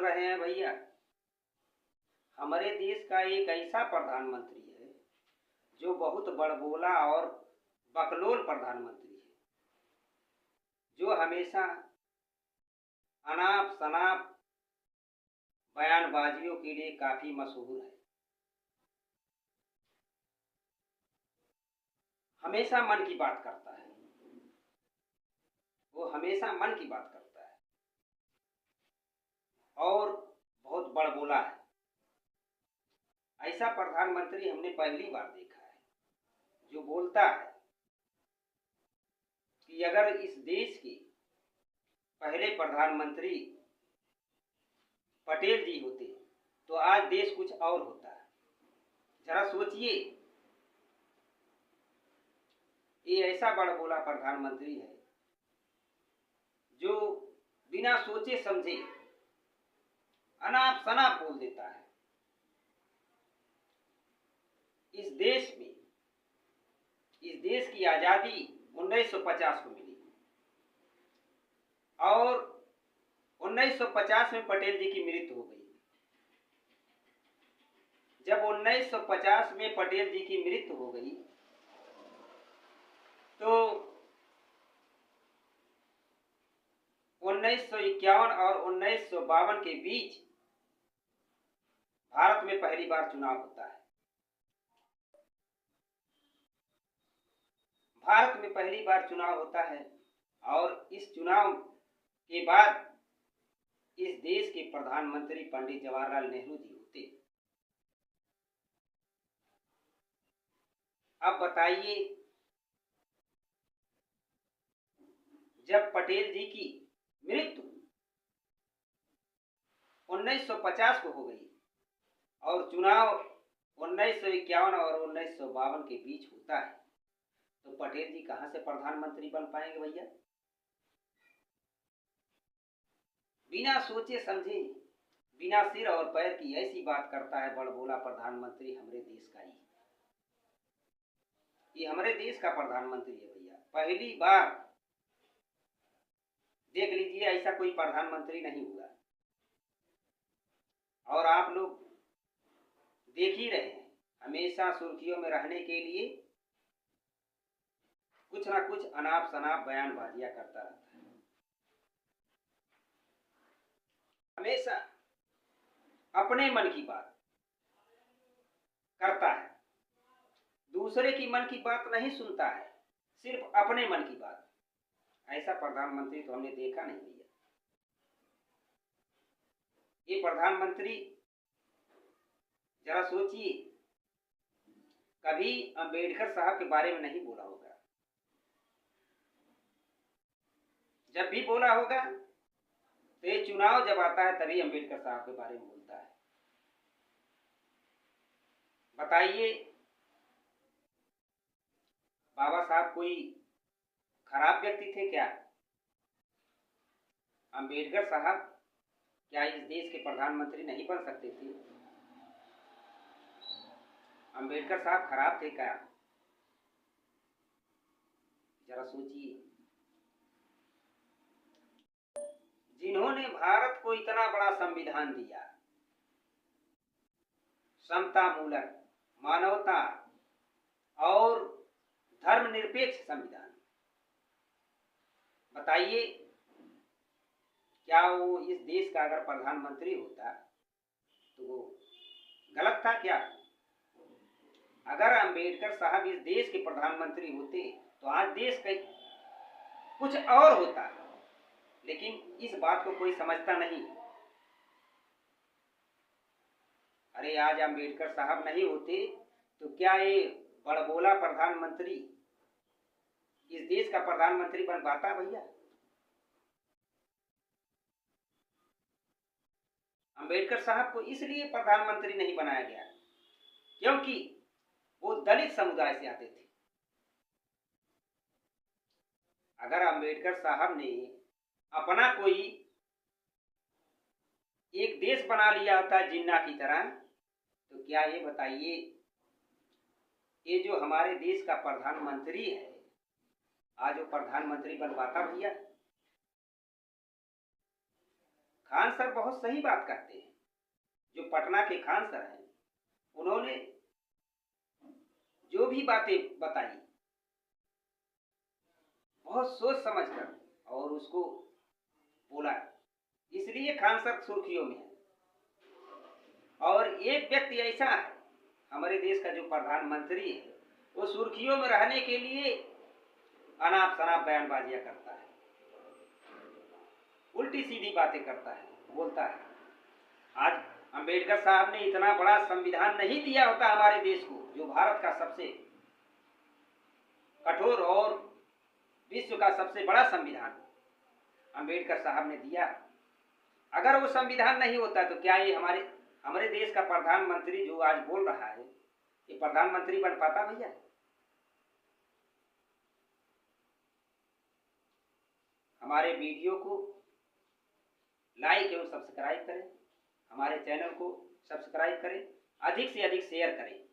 रहे हैं भैया, हमारे देश का एक ऐसा प्रधानमंत्री है जो बहुत बड़बोला और बकलोल प्रधानमंत्री है, जो हमेशा अनाप शनाप बयानबाजियों के लिए काफी मशहूर है। हमेशा मन की बात करता है, वो हमेशा मन की बात करता है और बहुत बड़बोला है। ऐसा प्रधानमंत्री हमने पहली बार देखा है जो बोलता है कि अगर इस देश के पहले प्रधानमंत्री पटेल जी होते तो आज देश कुछ और होता है। जरा सोचिए, ये ऐसा बड़बोला प्रधानमंत्री है जो बिना सोचे समझे अनाप शनाप बोल देता है। इस देश में, इस देश की आजादी 1950 को मिली और 1950 में पटेल जी की मृत्यु हो गई। जब 1950 में पटेल जी की मृत्यु हो गई तो 1951 और 1952 के बीच भारत में पहली बार चुनाव होता है। भारत में पहली बार चुनाव होता है और इस चुनाव के बाद इस देश के प्रधानमंत्री पंडित जवाहरलाल नेहरू जी होते। अब बताइए, जब पटेल जी की मृत्यु 1950 को हो गई और चुनाव 1951 और 1952 के बीच होता है तो पटेल जी कहां से प्रधानमंत्री बन पाएंगे भैया? बिना सोचे समझे, बिना सिर और पैर की ऐसी बात करता है बड़बोला प्रधानमंत्री हमारे देश का ही। ये हमारे देश का प्रधानमंत्री है भैया। पहली बार देख लीजिए, ऐसा कोई प्रधानमंत्री नहीं हुआ और आप लोग देख ही रहे हैं। हमेशा सुर्खियों में रहने के लिए कुछ ना कुछ अनाप शनाप बयानबाजियां करता रहता है। हमेशा अपने मन की बात करता है, दूसरे की मन की बात नहीं सुनता है, सिर्फ अपने मन की बात। ऐसा प्रधानमंत्री तो हमने देखा नहीं भैया। ये प्रधानमंत्री, जरा सोचिए, कभी अंबेडकर साहब के बारे में नहीं बोला होगा। जब भी बोला होगा तो ये चुनाव जब आता है तभी अंबेडकर साहब के बारे में बोलता है। बताइए, बाबा साहब कोई खराब व्यक्ति थे क्या? अंबेडकर साहब क्या इस देश के प्रधानमंत्री नहीं बन सकते थे? अंबेडकर साहब खराब थे क्या? जरा सोचिए। जिन्होंने भारत को इतना बड़ा संविधान दिया, समता मूलक, मानवता और धर्मनिरपेक्ष संविधान, बताइए क्या वो इस देश का अगर प्रधानमंत्री होता तो वो गलत था क्या? अगर अंबेडकर साहब इस देश के प्रधानमंत्री होते तो आज देश का कुछ और होता, लेकिन इस बात को कोई समझता नहीं। अरे आज अंबेडकर साहब नहीं होते तो क्या ये बड़बोला प्रधानमंत्री इस देश का प्रधानमंत्री बन पाता भैया? अंबेडकर साहब को इसलिए प्रधानमंत्री नहीं बनाया गया क्योंकि वो दलित समुदाय से आते थे। अगर अंबेडकर साहब ने अपना कोई एक देश बना लिया होता जिन्ना की तरह, तो क्या ये बताइए, ये जो हमारे देश का प्रधानमंत्री है आज वो प्रधानमंत्री बन पाता भैया? खान सर बहुत सही बात करते हैं। जो पटना के खान सर हैं, उन्होंने जो भी बातें बताई बहुत सोच समझ कर और उसको बोला, इसलिए खान सर सुर्खियों में है। और एक व्यक्ति ऐसा है हमारे देश का जो प्रधानमंत्री है, वो सुर्खियों में रहने के लिए अनाप शनाप बयानबाजियां करता है, उल्टी सीधी बातें करता है, बोलता है। आज अंबेडकर साहब ने इतना बड़ा संविधान नहीं दिया होता हमारे देश को, जो भारत का सबसे कठोर और विश्व का सबसे बड़ा संविधान अंबेडकर साहब ने दिया। अगर वो संविधान नहीं होता तो क्या ये हमारे देश का प्रधानमंत्री जो आज बोल रहा है, ये प्रधानमंत्री बन पाता भैया? हमारे वीडियो को लाइक एवं सब्सक्राइब करें, हमारे चैनल को सब्सक्राइब करें, अधिक से अधिक शेयर करें।